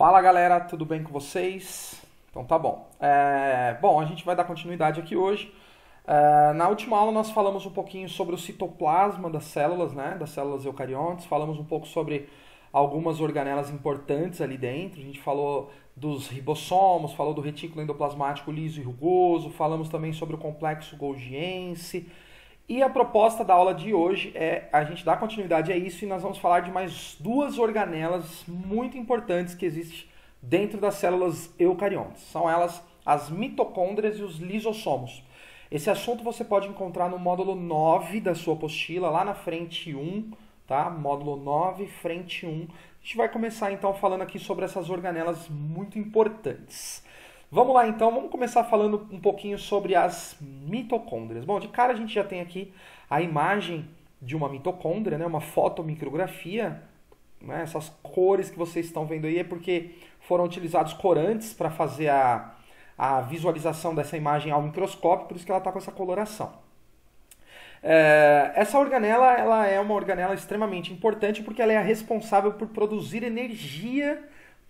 Fala galera, tudo bem com vocês? Então tá bom. Bom, a gente vai dar continuidade aqui hoje. Na última aula nós falamos um pouquinho sobre o citoplasma das células, né? Das células eucariontes. Falamos um pouco sobre algumas organelas importantes ali dentro. A gente falou dos ribossomos, falou do retículo endoplasmático liso e rugoso. Falamos também sobre o complexo golgiense. E a proposta da aula de hoje é a gente dar continuidade a isso e nós vamos falar de mais duas organelas muito importantes que existem dentro das células eucariontes. São elas as mitocôndrias e os lisossomos. Esse assunto você pode encontrar no módulo 9 da sua apostila, lá na frente 1, tá? Módulo 9, frente 1. A gente vai começar então falando aqui sobre essas organelas muito importantes. Vamos lá então, vamos começar falando um pouquinho sobre as mitocôndrias. Bom, de cara a gente já tem aqui a imagem de uma mitocôndria, né? Uma fotomicrografia, né? Essas cores que vocês estão vendo aí é porque foram utilizados corantes para fazer a visualização dessa imagem ao microscópio, por isso que ela está com essa coloração. Essa organela ela é uma organela extremamente importante porque ela é a responsável por produzir energia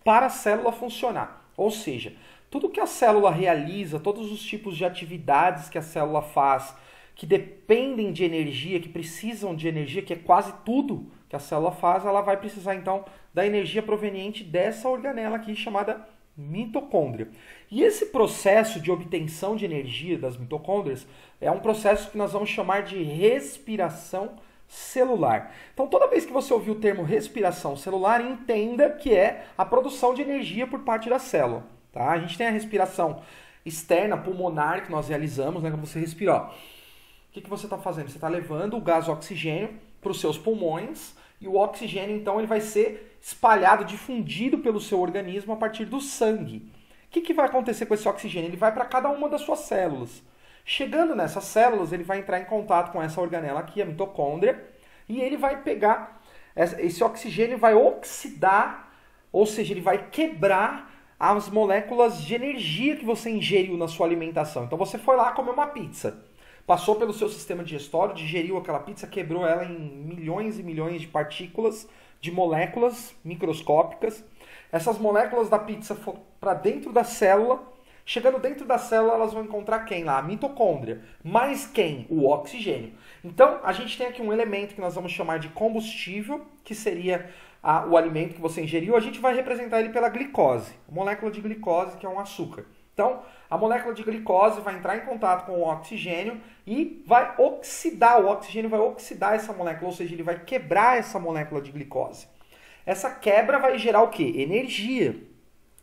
para a célula funcionar. Ou seja, tudo que a célula realiza, todos os tipos de atividades que a célula faz, que dependem de energia, que precisam de energia, que é quase tudo que a célula faz, ela vai precisar então da energia proveniente dessa organela aqui chamada mitocôndria. E esse processo de obtenção de energia das mitocôndrias é um processo que nós vamos chamar de respiração celular. Então, toda vez que você ouvir o termo respiração celular, entenda que é a produção de energia por parte da célula. Tá? A gente tem a respiração externa, pulmonar, que nós realizamos, né? Quando você respira, ó. O que você está fazendo? Você está levando o gás oxigênio para os seus pulmões e o oxigênio, então, ele vai ser espalhado, difundido pelo seu organismo a partir do sangue. O que vai acontecer com esse oxigênio? Ele vai para cada uma das suas células. Chegando nessas células, ele vai entrar em contato com essa organela aqui, a mitocôndria, e ele vai pegar, esse oxigênio vai oxidar, ou seja, ele vai quebrar as moléculas de energia que você ingeriu na sua alimentação. Então você foi lá comer uma pizza, passou pelo seu sistema digestório, digeriu aquela pizza, quebrou ela em milhões e milhões de partículas, de moléculas microscópicas. Essas moléculas da pizza foram para dentro da célula. Chegando dentro da célula, elas vão encontrar quem lá? A mitocôndria. Mais quem? O oxigênio. Então, a gente tem aqui um elemento que nós vamos chamar de combustível, que seria o alimento que você ingeriu. A gente vai representar ele pela glicose, a molécula de glicose, que é um açúcar. Então, a molécula de glicose vai entrar em contato com o oxigênio e vai oxidar, o oxigênio vai oxidar essa molécula, ou seja, ele vai quebrar essa molécula de glicose. Essa quebra vai gerar o quê? Energia.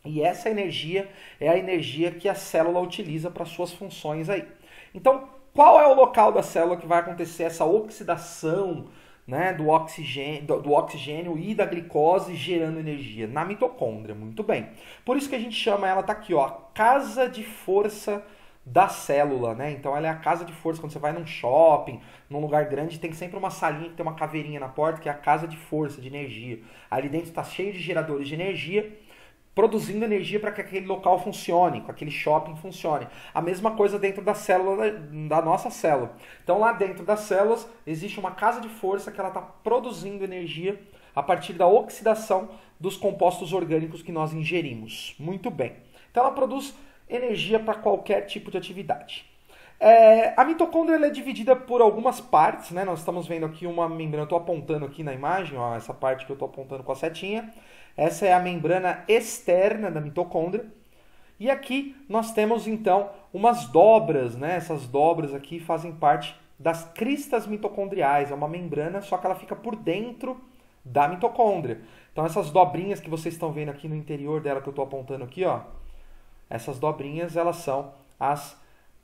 E essa energia é a energia que a célula utiliza para suas funções aí. Então, qual é o local da célula que vai acontecer essa oxidação, né, do oxigênio e da glicose gerando energia? Na mitocôndria, muito bem. Por isso que a gente chama ela, tá aqui, ó, a casa de força da célula, né? Então ela é a casa de força. Quando você vai num shopping, num lugar grande, tem sempre uma salinha que tem uma caveirinha na porta, que é a casa de força, de energia. Ali dentro está cheio de geradores de energia, produzindo energia para que aquele local funcione, que aquele shopping funcione. A mesma coisa dentro da célula, da nossa célula. Então lá dentro das células existe uma casa de força que ela está produzindo energia a partir da oxidação dos compostos orgânicos que nós ingerimos. Muito bem. Então ela produz energia para qualquer tipo de atividade. A mitocôndria ela é dividida por algumas partes, né? Nós estamos vendo aqui uma membrana, eu estou apontando aqui na imagem, ó, essa parte que eu estou apontando com a setinha. Essa é a membrana externa da mitocôndria. E aqui nós temos então umas dobras, né? Essas dobras aqui fazem parte das cristas mitocondriais. É uma membrana, só que ela fica por dentro da mitocôndria. Então essas dobrinhas que vocês estão vendo aqui no interior dela, que eu estou apontando aqui, ó, essas dobrinhas, elas são as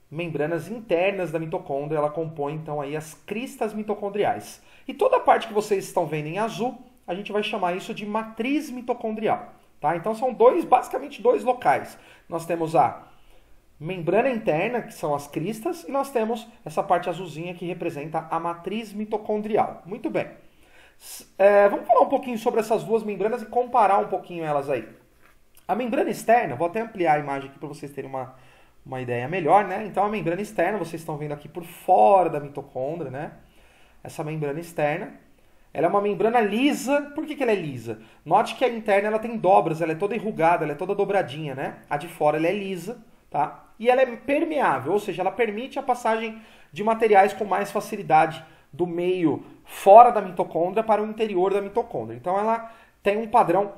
membranas internas da mitocôndria. Ela compõe então aí as cristas mitocondriais. E toda a parte que vocês estão vendo em azul, a gente vai chamar isso de matriz mitocondrial. Tá? Então são basicamente dois locais. Nós temos a membrana interna, que são as cristas, e nós temos essa parte azulzinha que representa a matriz mitocondrial. Muito bem. Vamos falar um pouquinho sobre essas duas membranas e comparar um pouquinho elas aí. A membrana externa, vou até ampliar a imagem aqui para vocês terem uma ideia melhor, né? Então a membrana externa, vocês estão vendo aqui por fora da mitocôndria, né? Essa membrana externa, Ela é uma membrana lisa. Por que ela é lisa? Note que a interna ela tem dobras, ela é toda enrugada, ela é toda dobradinha, né? A de fora ela é lisa, tá? E ela é permeável, ou seja, ela permite a passagem de materiais com mais facilidade do meio fora da mitocôndria para o interior da mitocôndria. Então ela tem um padrão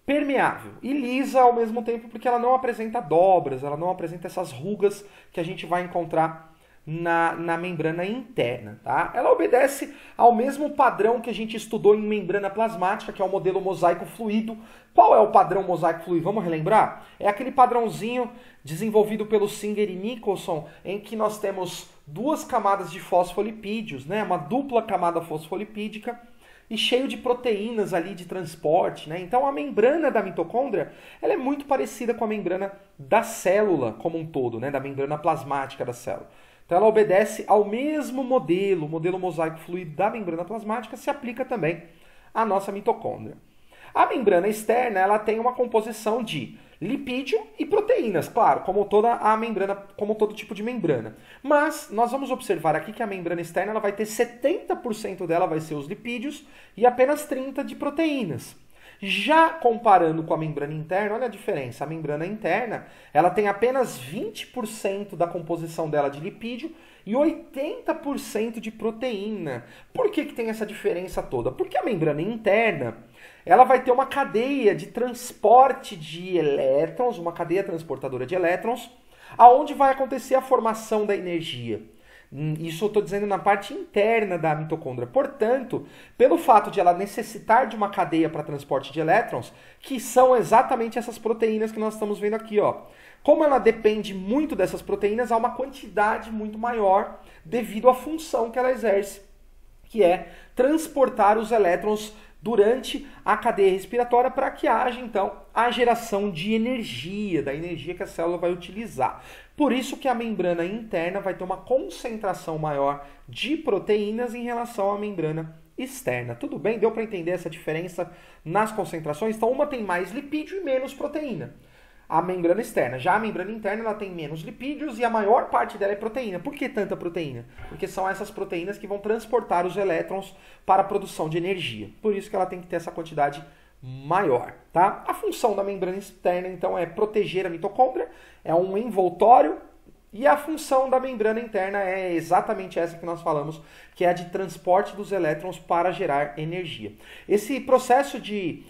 permeável e lisa ao mesmo tempo porque ela não apresenta dobras, ela não apresenta essas rugas que a gente vai encontrar na membrana interna. Tá? Ela obedece ao mesmo padrão que a gente estudou em membrana plasmática, que é o modelo mosaico fluido. Qual é o padrão mosaico fluido? Vamos relembrar? É aquele padrãozinho desenvolvido pelo Singer e Nicholson, em que nós temos duas camadas de fosfolipídios, né? Uma dupla camada fosfolipídica, e cheio de proteínas ali de transporte, né? Então a membrana da mitocôndria ela é muito parecida com a membrana da célula como um todo, né? Da membrana plasmática da célula. Então ela obedece ao mesmo modelo, o modelo mosaico fluido da membrana plasmática se aplica também à nossa mitocôndria. A membrana externa ela tem uma composição de lipídio e proteínas, claro, como toda a membrana, como todo tipo de membrana. Mas nós vamos observar aqui que a membrana externa ela vai ter 70% dela vai ser os lipídios e apenas 30% de proteínas. Já comparando com a membrana interna, olha a diferença. A membrana interna ela tem apenas 20% da composição dela de lipídio e 80% de proteína. Por que tem essa diferença toda? Porque a membrana interna ela vai ter uma cadeia de transporte de elétrons, uma cadeia transportadora de elétrons, aonde vai acontecer a formação da energia. Isso eu estou dizendo na parte interna da mitocôndria. Portanto, pelo fato de ela necessitar de uma cadeia para transporte de elétrons, que são exatamente essas proteínas que nós estamos vendo aqui, ó. Como ela depende muito dessas proteínas, há uma quantidade muito maior devido à função que ela exerce, que é transportar os elétrons durante a cadeia respiratória para que haja, então, a geração de energia, da energia que a célula vai utilizar. Por isso que a membrana interna vai ter uma concentração maior de proteínas em relação à membrana externa. Tudo bem? Deu para entender essa diferença nas concentrações? Então, uma tem mais lipídio e menos proteína. A membrana externa. Já a membrana interna ela tem menos lipídios e a maior parte dela é proteína. Por que tanta proteína? Porque são essas proteínas que vão transportar os elétrons para a produção de energia. Por isso que ela tem que ter essa quantidade maior. Tá? A função da membrana externa, então, é proteger a mitocôndria, é um envoltório, e a função da membrana interna é exatamente essa que nós falamos, que é a de transporte dos elétrons para gerar energia. Esse processo de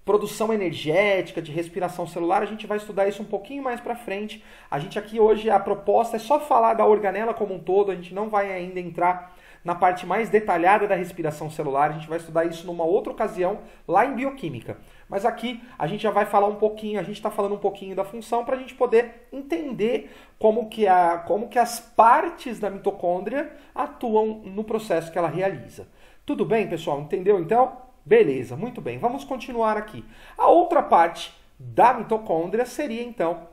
produção energética, de respiração celular, a gente vai estudar isso um pouquinho mais para frente. A gente aqui hoje, a proposta é só falar da organela como um todo, a gente não vai ainda entrar na parte mais detalhada da respiração celular, a gente vai estudar isso numa outra ocasião, lá em bioquímica. Mas aqui a gente já vai falar um pouquinho, a gente está falando um pouquinho da função para a gente poder entender como que as partes da mitocôndria atuam no processo que ela realiza. Tudo bem, pessoal? Entendeu então? Beleza, muito bem. Vamos continuar aqui. A outra parte da mitocôndria seria, então,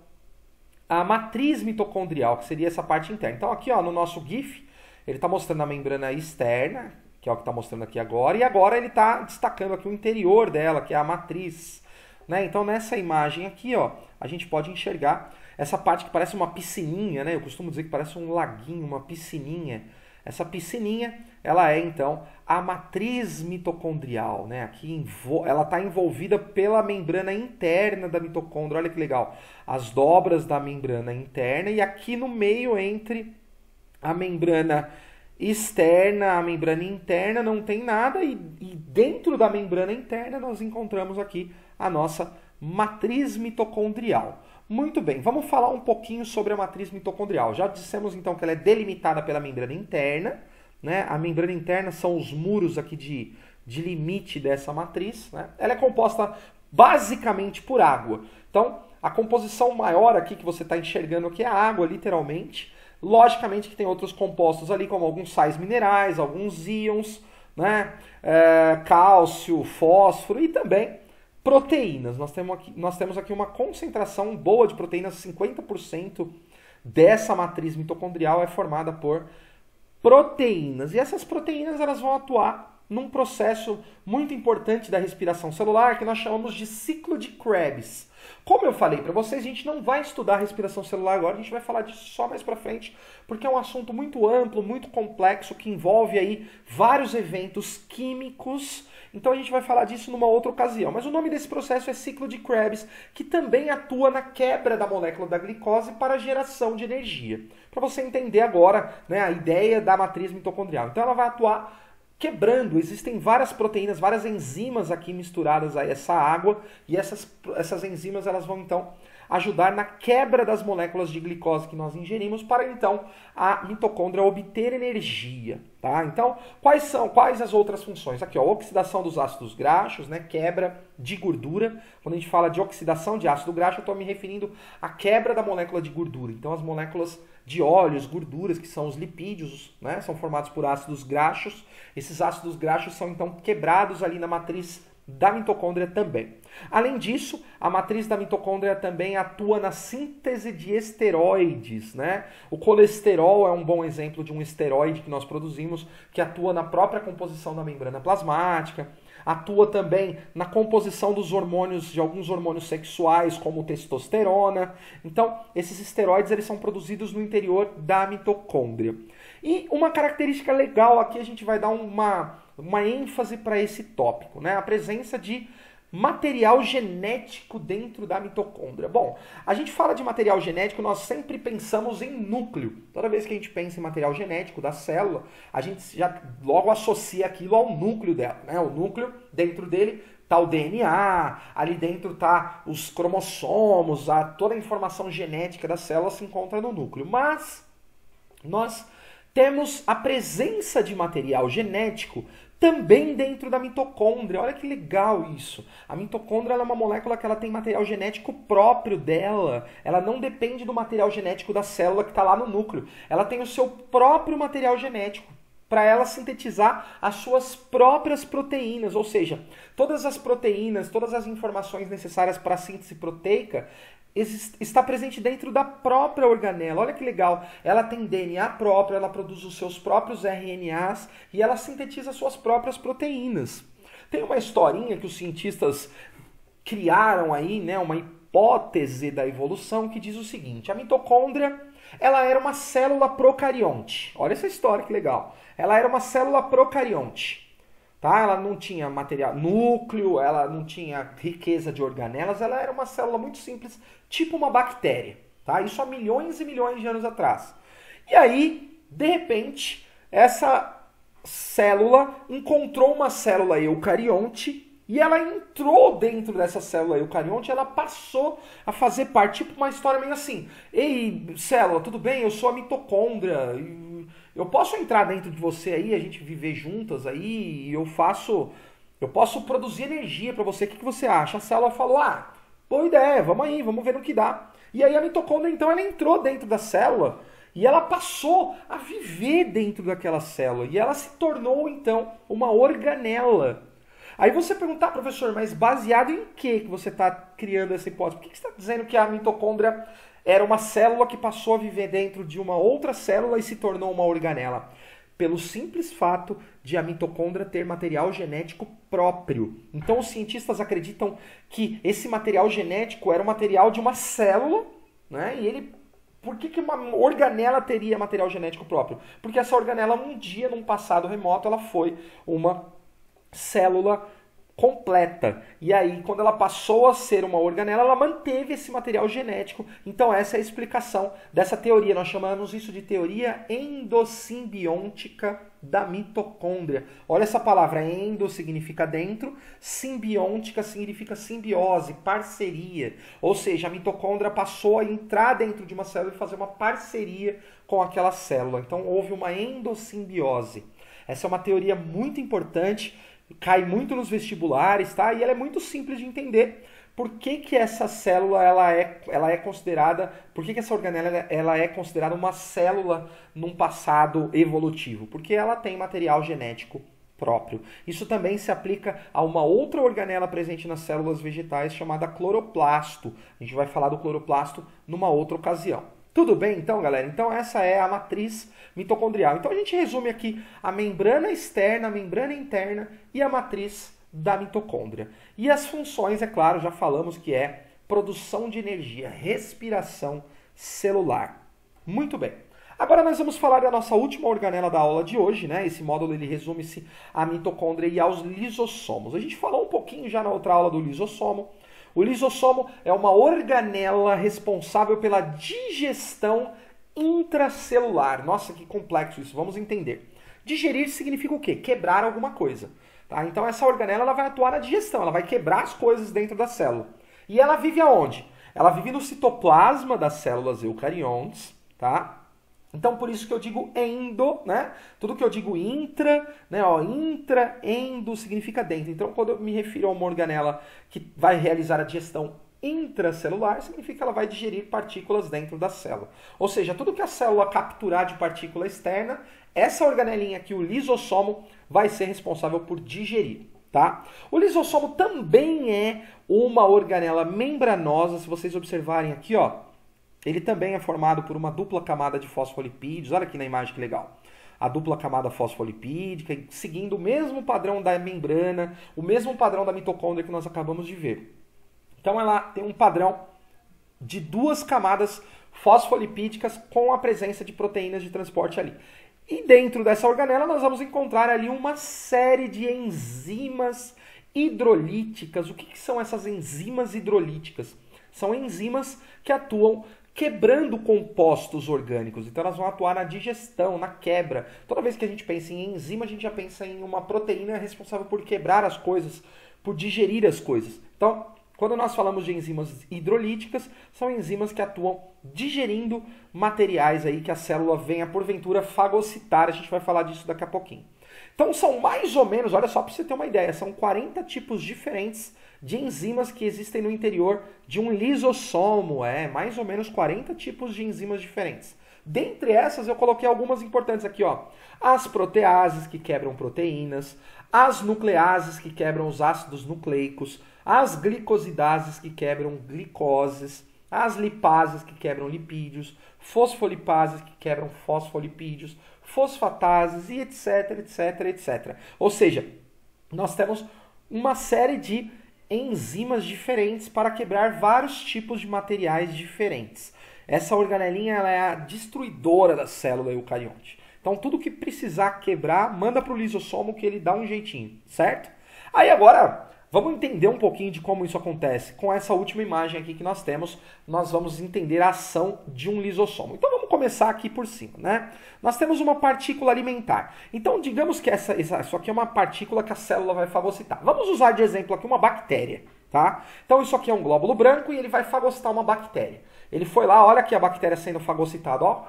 a matriz mitocondrial, que seria essa parte interna. Então, aqui ó, no nosso GIF, ele está mostrando a membrana externa, que é o que está mostrando aqui agora, e agora ele está destacando aqui o interior dela, que é a matriz. Né? Então, nessa imagem aqui, ó, a gente pode enxergar essa parte que parece uma piscininha, né? Eu costumo dizer que parece um laguinho, uma piscininha. Essa piscininha, ela é, então, a matriz mitocondrial. Né? Aqui ela está envolvida pela membrana interna da mitocôndria. Olha que legal. As dobras da membrana interna e aqui no meio, entre a membrana externa, a membrana interna, não tem nada. E dentro da membrana interna, nós encontramos aqui a nossa matriz mitocondrial. Muito bem, vamos falar um pouquinho sobre a matriz mitocondrial. Já dissemos então que ela é delimitada pela membrana interna, né? A membrana interna são os muros aqui de limite dessa matriz, né? Ela é composta basicamente por água. Então, a composição maior aqui que você está enxergando aqui é a água, literalmente. Logicamente que tem outros compostos ali, como alguns sais minerais, alguns íons, né? Cálcio, fósforo e também proteínas. Nós temos aqui uma concentração boa de proteínas, 50% dessa matriz mitocondrial é formada por proteínas. E essas proteínas elas vão atuar num processo muito importante da respiração celular que nós chamamos de ciclo de Krebs. Como eu falei para vocês, a gente não vai estudar a respiração celular agora, a gente vai falar disso só mais para frente, porque é um assunto muito amplo, muito complexo, que envolve aí vários eventos químicos. Então a gente vai falar disso numa outra ocasião. Mas o nome desse processo é ciclo de Krebs, que também atua na quebra da molécula da glicose para a geração de energia. Para você entender agora, né, a ideia da matriz mitocondrial. Então ela vai atuar quebrando, existem várias proteínas, várias enzimas aqui misturadas a essa água, e essas enzimas elas vão então ajudar na quebra das moléculas de glicose que nós ingerimos para então a mitocôndria obter energia, tá? Então, quais as outras funções? Aqui, ó, oxidação dos ácidos graxos, né? Quebra de gordura. Quando a gente fala de oxidação de ácido graxo, eu estou me referindo à quebra da molécula de gordura. Então, as moléculas de óleos, gorduras, que são os lipídios, né? São formados por ácidos graxos. Esses ácidos graxos são então quebrados ali na matriz da mitocôndria também. Além disso, a matriz da mitocôndria também atua na síntese de esteroides, né? O colesterol é um bom exemplo de um esteroide que nós produzimos, que atua na própria composição da membrana plasmática, atua também na composição dos hormônios, de alguns hormônios sexuais, como testosterona. Então, esses esteroides eles são produzidos no interior da mitocôndria. E uma característica legal aqui, a gente vai dar uma ênfase para esse tópico, né? A presença de material genético dentro da mitocôndria. Bom, a gente fala de material genético, nós sempre pensamos em núcleo. Toda vez que a gente pensa em material genético da célula, a gente já logo associa aquilo ao núcleo dela, né? O núcleo, dentro dele está o DNA, ali dentro está os cromossomos, toda a informação genética da célula se encontra no núcleo. Mas nós temos a presença de material genético também dentro da mitocôndria. Olha que legal isso. A mitocôndria ela é uma molécula que ela tem material genético próprio dela. Ela não depende do material genético da célula que está lá no núcleo. Ela tem o seu próprio material genético para ela sintetizar as suas próprias proteínas. Ou seja, todas as proteínas, todas as informações necessárias para a síntese proteica está presente dentro da própria organela. Olha que legal. Ela tem DNA próprio, ela produz os seus próprios RNAs e ela sintetiza suas próprias proteínas. Tem uma historinha que os cientistas criaram aí, né, uma hipótese da evolução que diz o seguinte: a mitocôndria, ela era uma célula procarionte. Olha essa história que legal. Ela era uma célula procarionte. Tá? Ela não tinha material núcleo, ela não tinha riqueza de organelas, ela era uma célula muito simples, tipo uma bactéria. Tá? Isso há milhões e milhões de anos atrás. E aí, de repente, essa célula encontrou uma célula eucarionte e ela entrou dentro dessa célula eucarionte, ela passou a fazer parte, tipo uma história meio assim: ei, célula, tudo bem? Eu sou a mitocôndria, eu posso entrar dentro de você aí, a gente viver juntas aí, e eu posso produzir energia para você, o que você acha? A célula falou: boa ideia, vamos aí, vamos ver no que dá. E aí a mitocôndria, então, ela entrou dentro da célula e ela passou a viver dentro daquela célula, e ela se tornou, então, uma organela. Aí você perguntar, professor, mas baseado em que você está criando essa hipótese? Por que você está dizendo que a mitocôndria era uma célula que passou a viver dentro de uma outra célula e se tornou uma organela? Pelo simples fato de a mitocôndria ter material genético próprio. Então os cientistas acreditam que esse material genético era o material de uma célula, né? E por que uma organela teria material genético próprio? Porque essa organela, um dia, num passado remoto, ela foi uma célula completa. E aí, quando ela passou a ser uma organela, ela manteve esse material genético. Então, essa é a explicação dessa teoria. Nós chamamos isso de teoria endossimbiótica da mitocôndria. Olha essa palavra: endo significa dentro, simbiótica significa simbiose, parceria. Ou seja, a mitocôndria passou a entrar dentro de uma célula e fazer uma parceria com aquela célula. Então, houve uma endossimbiose. Essa é uma teoria muito importante, cai muito nos vestibulares, tá? E ela é muito simples de entender. Por que essa célula ela é considerada, por que essa organela ela é considerada uma célula num passado evolutivo? Porque ela tem material genético próprio. Isso também se aplica a uma outra organela presente nas células vegetais chamada cloroplasto. A gente vai falar do cloroplasto numa outra ocasião. Tudo bem, então, galera? Então, essa é a matriz mitocondrial. Então, a gente resume aqui a membrana externa, a membrana interna e a matriz da mitocôndria. E as funções, é claro, já falamos que é produção de energia, respiração celular. Muito bem. Agora nós vamos falar da nossa última organela da aula de hoje, né? Esse módulo ele resume-se à mitocôndria e aos lisossomos. A gente falou um pouquinho já na outra aula do lisossomo. O lisossomo é uma organela responsável pela digestão intracelular. Nossa, que complexo isso, vamos entender. Digerir significa o quê? Quebrar alguma coisa. Tá? Então essa organela ela vai atuar na digestão, ela vai quebrar as coisas dentro da célula. E ela vive aonde? Ela vive no citoplasma das células eucariontes, tá? Então, por isso que eu digo endo, né? Tudo que eu digo intra, né? Ó, intra, endo, significa dentro. Então, quando eu me refiro a uma organela que vai realizar a digestão intracelular, significa que ela vai digerir partículas dentro da célula. Ou seja, tudo que a célula capturar de partícula externa, essa organelinha aqui, o lisossomo, vai ser responsável por digerir, tá? O lisossomo também é uma organela membranosa, se vocês observarem aqui, ó. Ele também é formado por uma dupla camada de fosfolipídios. Olha aqui na imagem que legal. A dupla camada fosfolipídica, seguindo o mesmo padrão da membrana, o mesmo padrão da mitocôndria que nós acabamos de ver. Então ela tem um padrão de duas camadas fosfolipídicas com a presença de proteínas de transporte ali. E dentro dessa organela nós vamos encontrar ali uma série de enzimas hidrolíticas. O que são essas enzimas hidrolíticas? São enzimas que atuam quebrando compostos orgânicos. Então elas vão atuar na digestão, na quebra. Toda vez que a gente pensa em enzima, a gente já pensa em uma proteína responsável por quebrar as coisas, por digerir as coisas. Então, quando nós falamos de enzimas hidrolíticas, são enzimas que atuam digerindo materiais aí que a célula venha porventura fagocitar. A gente vai falar disso daqui a pouquinho. Então são mais ou menos, olha só para você ter uma ideia, são 40 tipos diferentes de enzimas que existem no interior de um lisossomo. Mais ou menos 40 tipos de enzimas diferentes. Dentre essas eu coloquei algumas importantes aqui, ó. As proteases que quebram proteínas, as nucleases que quebram os ácidos nucleicos, as glicosidases que quebram glicoses, as lipases que quebram lipídios, fosfolipases que quebram fosfolipídios, fosfatases e etc, etc, etc. Ou seja, nós temos uma série de enzimas diferentes para quebrar vários tipos de materiais diferentes. Essa organelinha ela é a destruidora da célula eucarionte. Então tudo que precisar quebrar, manda para o lisossomo que ele dá um jeitinho, certo? Aí agora, vamos entender um pouquinho de como isso acontece. Com essa última imagem aqui que nós temos, nós vamos entender a ação de um lisossomo. Então vamos começar aqui por cima, né? Nós temos uma partícula alimentar. Então digamos que isso aqui é uma partícula que a célula vai fagocitar. Vamos usar de exemplo aqui uma bactéria, tá? Então isso aqui é um glóbulo branco e ele vai fagocitar uma bactéria. Ele foi lá, olha aqui a bactéria sendo fagocitada, ó,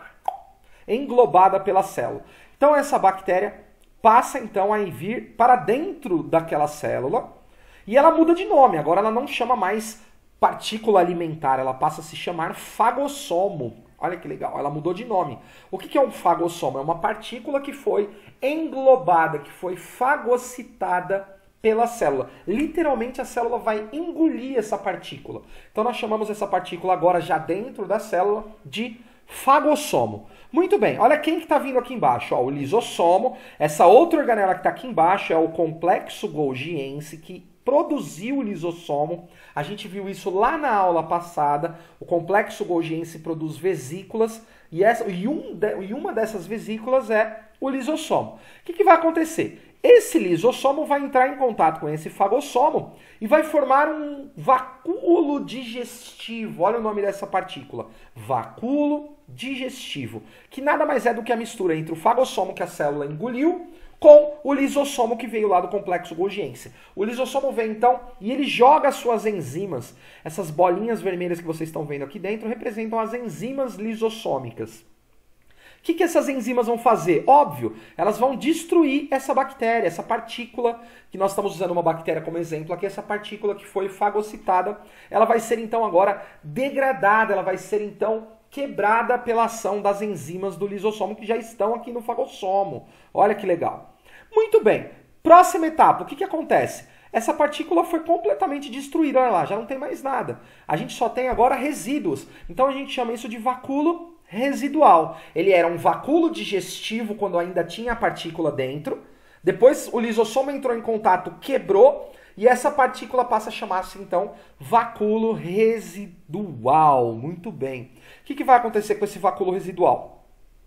englobada pela célula. Então essa bactéria passa então a vir para dentro daquela célula e ela muda de nome. Agora ela não chama mais partícula alimentar, ela passa a se chamar fagossomo. Olha que legal, ela mudou de nome. O que é um fagossomo? É uma partícula que foi englobada, que foi fagocitada pela célula. Literalmente a célula vai engolir essa partícula. Então nós chamamos essa partícula agora já dentro da célula de fagossomo. Muito bem, olha quem que está vindo aqui embaixo. Ó, o lisossomo, essa outra organela que está aqui embaixo é o complexo golgiense que produziu o lisossomo. A gente viu isso lá na aula passada. O complexo golgiense produz vesículas e uma dessas vesículas é o lisossomo. O que vai acontecer? Esse lisossomo vai entrar em contato com esse fagossomo e vai formar um vacúolo digestivo. Olha o nome dessa partícula. Vacúolo digestivo. Que nada mais é do que a mistura entre o fagossomo que a célula engoliu com o lisossomo que veio lá do complexo golgiense. O lisossomo vem então e ele joga as suas enzimas. Essas bolinhas vermelhas que vocês estão vendo aqui dentro representam as enzimas lisossômicas. O que essas enzimas vão fazer? Óbvio, elas vão destruir essa bactéria, essa partícula, que nós estamos usando uma bactéria como exemplo aqui, essa partícula que foi fagocitada, ela vai ser então agora degradada, ela vai ser então quebrada pela ação das enzimas do lisossomo que já estão aqui no fagossomo. Olha que legal. Muito bem, próxima etapa, o que acontece? Essa partícula foi completamente destruída, olha lá, já não tem mais nada. A gente só tem agora resíduos, então a gente chama isso de vacúolo residual. Ele era um vacúolo digestivo quando ainda tinha a partícula dentro. Depois o lisossomo entrou em contato, quebrou, e essa partícula passa a chamar-se, então, vacúolo residual. Muito bem. O que vai acontecer com esse vacúolo residual?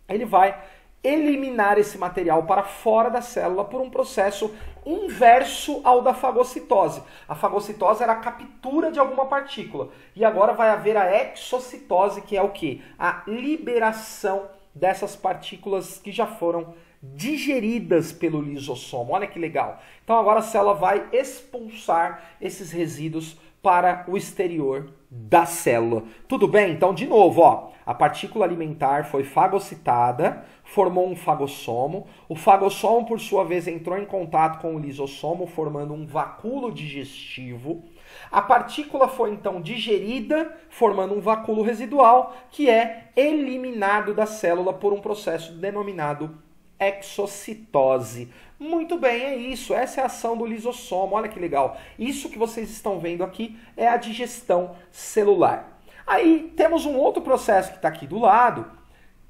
Ele vai eliminar esse material para fora da célula por um processo inverso ao da fagocitose. A fagocitose era a captura de alguma partícula. E agora vai haver a exocitose, que é o quê? A liberação dessas partículas que já foram digeridas pelo lisossomo. Olha que legal. Então agora a célula vai expulsar esses resíduos para o exterior da célula. Tudo bem? Então, de novo, ó, a partícula alimentar foi fagocitada, formou um fagossomo. O fagossomo, por sua vez, entrou em contato com o lisossomo, formando um vacúolo digestivo. A partícula foi, então, digerida, formando um vacúolo residual, que é eliminado da célula por um processo denominado exocitose. Muito bem, é isso. Essa é a ação do lisossomo. Olha que legal. Isso que vocês estão vendo aqui é a digestão celular. Aí temos um outro processo que está aqui do lado,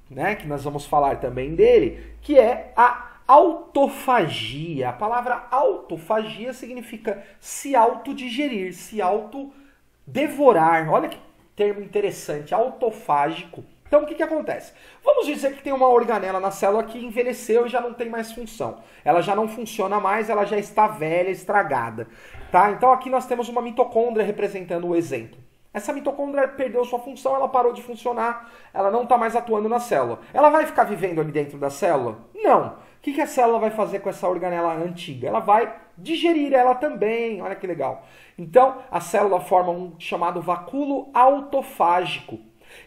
né, que nós vamos falar também dele, que é a autofagia. A palavra autofagia significa se autodigerir, se autodevorar. Olha que termo interessante, autofágico. Então, o que acontece? Vamos dizer que tem uma organela na célula que envelheceu e já não tem mais função. Ela já não funciona mais, ela já está velha, estragada. Tá? Então, aqui nós temos uma mitocôndria representando o exemplo. Essa mitocôndria perdeu sua função, ela parou de funcionar, ela não está mais atuando na célula. Ela vai ficar vivendo ali dentro da célula? Não. O que a célula vai fazer com essa organela antiga? Ela vai digerir ela também. Olha que legal. Então, a célula forma um chamado vacúolo autofágico.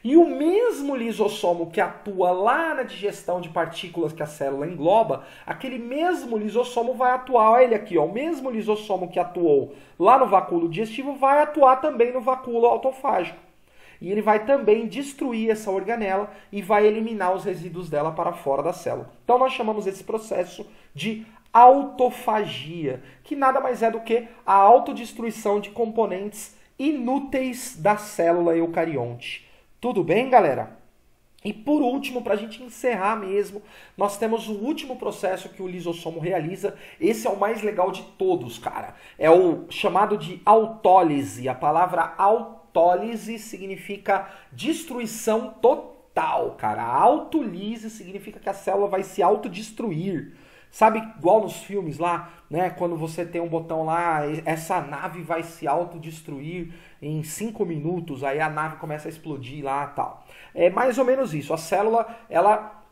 E o mesmo lisossomo que atua lá na digestão de partículas que a célula engloba, aquele mesmo lisossomo vai atuar, olha ele aqui, ó, o mesmo lisossomo que atuou lá no vacúolo digestivo vai atuar também no vacúolo autofágico. E ele vai também destruir essa organela e vai eliminar os resíduos dela para fora da célula. Então nós chamamos esse processo de autofagia, que nada mais é do que a autodestruição de componentes inúteis da célula eucarionte. Tudo bem, galera? E por último, para a gente encerrar mesmo, nós temos o último processo que o lisossomo realiza. Esse é o mais legal de todos, cara. É o chamado de autólise. A palavra autólise significa destruição total, cara. A autolise significa que a célula vai se autodestruir. Sabe, igual nos filmes lá, né? Quando você tem um botão lá, essa nave vai se autodestruir em 5 minutos, aí a nave começa a explodir lá e tal. É mais ou menos isso. A célula,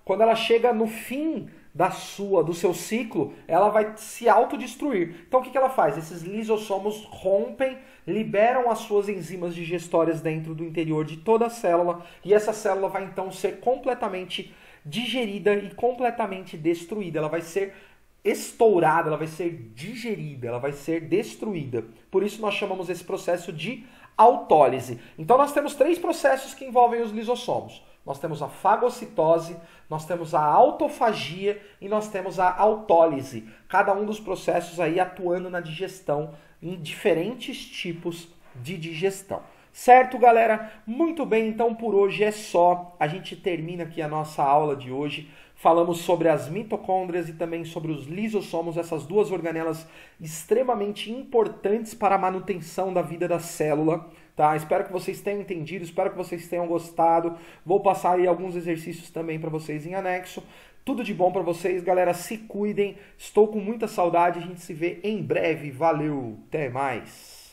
quando ela chega no fim do seu ciclo, ela vai se autodestruir. Então o que ela faz? Esses lisossomos rompem, liberam as suas enzimas digestórias dentro do interior de toda a célula, e essa célula vai então ser completamente digerida e completamente destruída. Ela vai ser estourada, ela vai ser digerida, ela vai ser destruída. Por isso nós chamamos esse processo de autólise. Então nós temos 3 processos que envolvem os lisossomos. Nós temos a fagocitose, nós temos a autofagia e nós temos a autólise. Cada um dos processos aí atuando na digestão em diferentes tipos de digestão. Certo, galera? Muito bem, então por hoje é só. A gente termina aqui a nossa aula de hoje. Falamos sobre as mitocôndrias e também sobre os lisossomos, essas 2 organelas extremamente importantes para a manutenção da vida da célula. Tá? Espero que vocês tenham entendido, espero que vocês tenham gostado. Vou passar aí alguns exercícios também para vocês em anexo. Tudo de bom para vocês, galera. Se cuidem. Estou com muita saudade. A gente se vê em breve. Valeu. Até mais.